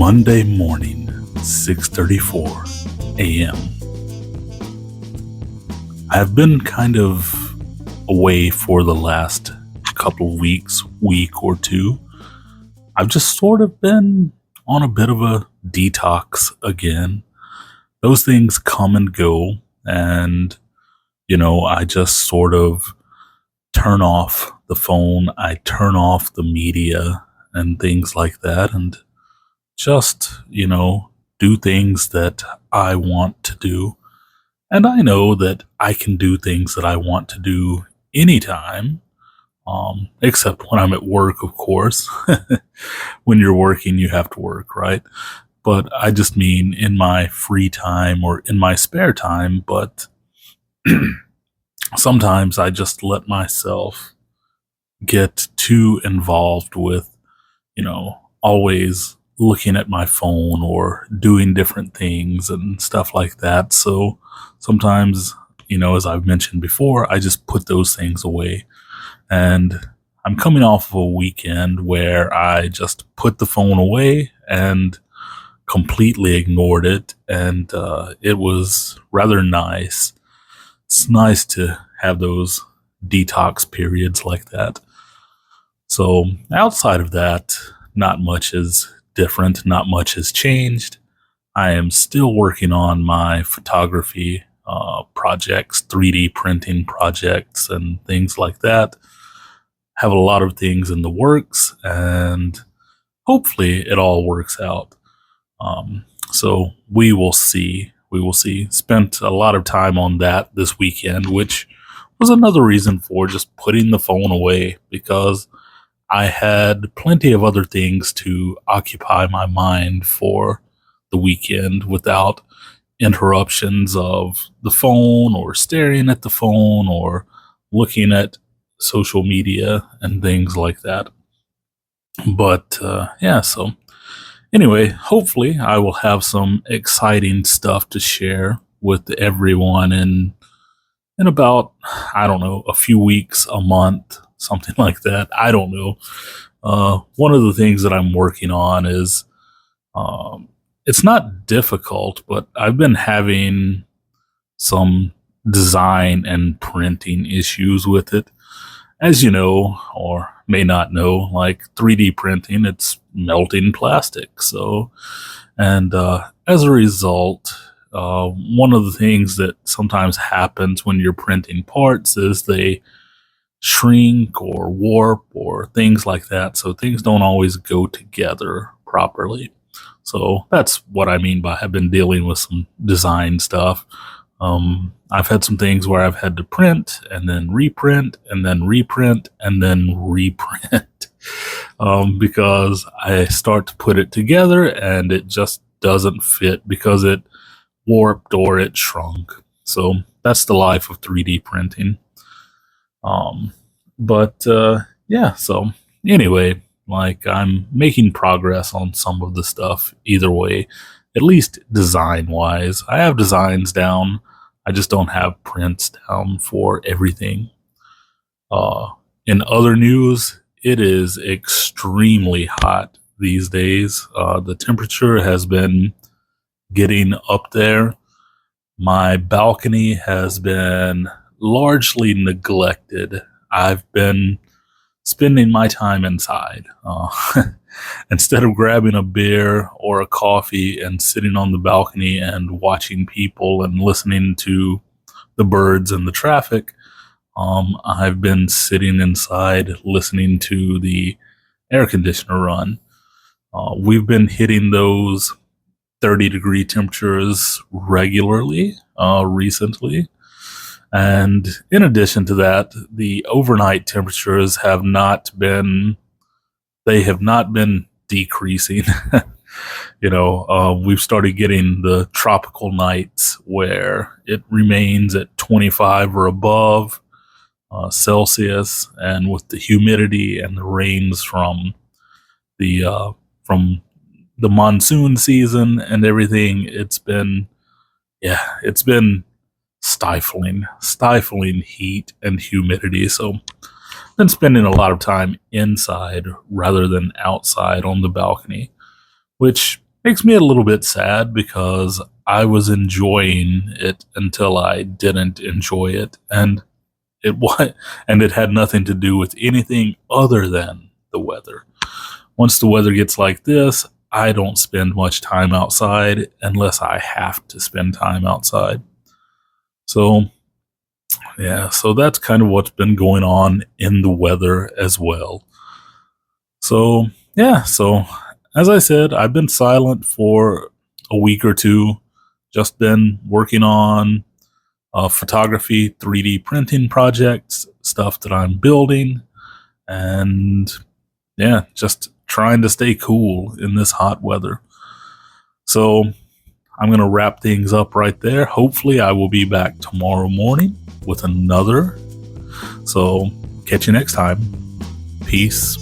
Monday morning, 6:34 a.m. I've been kind of away for the last couple of weeks, week or two. I've just sort of been on a bit of a detox again. Those things come and go, and I just sort of turn off the phone, I turn off the media and things like that, and just, do things that I want to do. And I know that I can do things that I want to do anytime, except when I'm at work, of course. When you're working, you have to work, right? But I just mean in my free time or in my spare time. But sometimes I just let myself get too involved with, always looking at my phone or doing different things and stuff like that. So sometimes, as I've mentioned before, I just put those things away. And I'm coming off of a weekend where I just put the phone away and completely ignored it. And it was rather nice. It's nice to have those detox periods like that. So outside of that, not much is different. Not much has changed. I am still working on my photography projects, 3D printing projects, and things like that. Have a lot of things in the works, and hopefully it all works out. So we will see. We will see. Spent a lot of time on that this weekend, which was another reason for just putting the phone away, because I had plenty of other things to occupy my mind for the weekend without interruptions of the phone or staring at the phone or looking at social media and things like that. But so anyway, hopefully I will have some exciting stuff to share with everyone in about, I don't know, a few weeks, a month, something like that. I don't know. One of the things that I'm working on is, it's not difficult, but I've been having some design and printing issues with it. As you know, or may not know, like 3D printing, it's melting plastic. So, and as a result, one of the things that sometimes happens when you're printing parts is they shrink or warp or things like that. So things don't always go together properly. So that's what I mean by I've been dealing with some design stuff. I've had some things where I've had to print and then reprint and then reprint and then reprint because I start to put it together and it just doesn't fit because it warped or it shrunk. So that's the life of 3D printing. So anyway, like I'm making progress on some of the stuff either way, at least design wise. I have designs down. I just don't have prints down for everything. In other news, it is extremely hot these days. The temperature has been getting up there. My balcony has been largely neglected. I've been spending my time inside. Instead of grabbing a beer or a coffee and sitting on the balcony and watching people and listening to the birds and the traffic, I've been sitting inside listening to the air conditioner run. We've been hitting those 30-degree temperatures regularly recently. And in addition to that, the overnight temperatures have not been decreasing. We've started getting the tropical nights where it remains at 25 or above Celsius, and with the humidity and the rains from the monsoon season and everything, it's been stifling heat and humidity. So I've been spending a lot of time inside rather than outside on the balcony, which Makes me a little bit sad because I was enjoying it until I didn't enjoy it, and it had nothing to do with anything other than the weather. Once the weather gets like this, I don't spend much time outside unless I have to spend time outside. So, yeah, so that's kind of what's been going on in the weather as well. So, yeah, so as I said, I've been silent for a week or two, just been working on photography, 3D printing projects, stuff that I'm building, and yeah, just trying to stay cool in this hot weather. So I'm going to wrap things up right there. Hopefully, I will be back tomorrow morning with another. So catch you next time. Peace.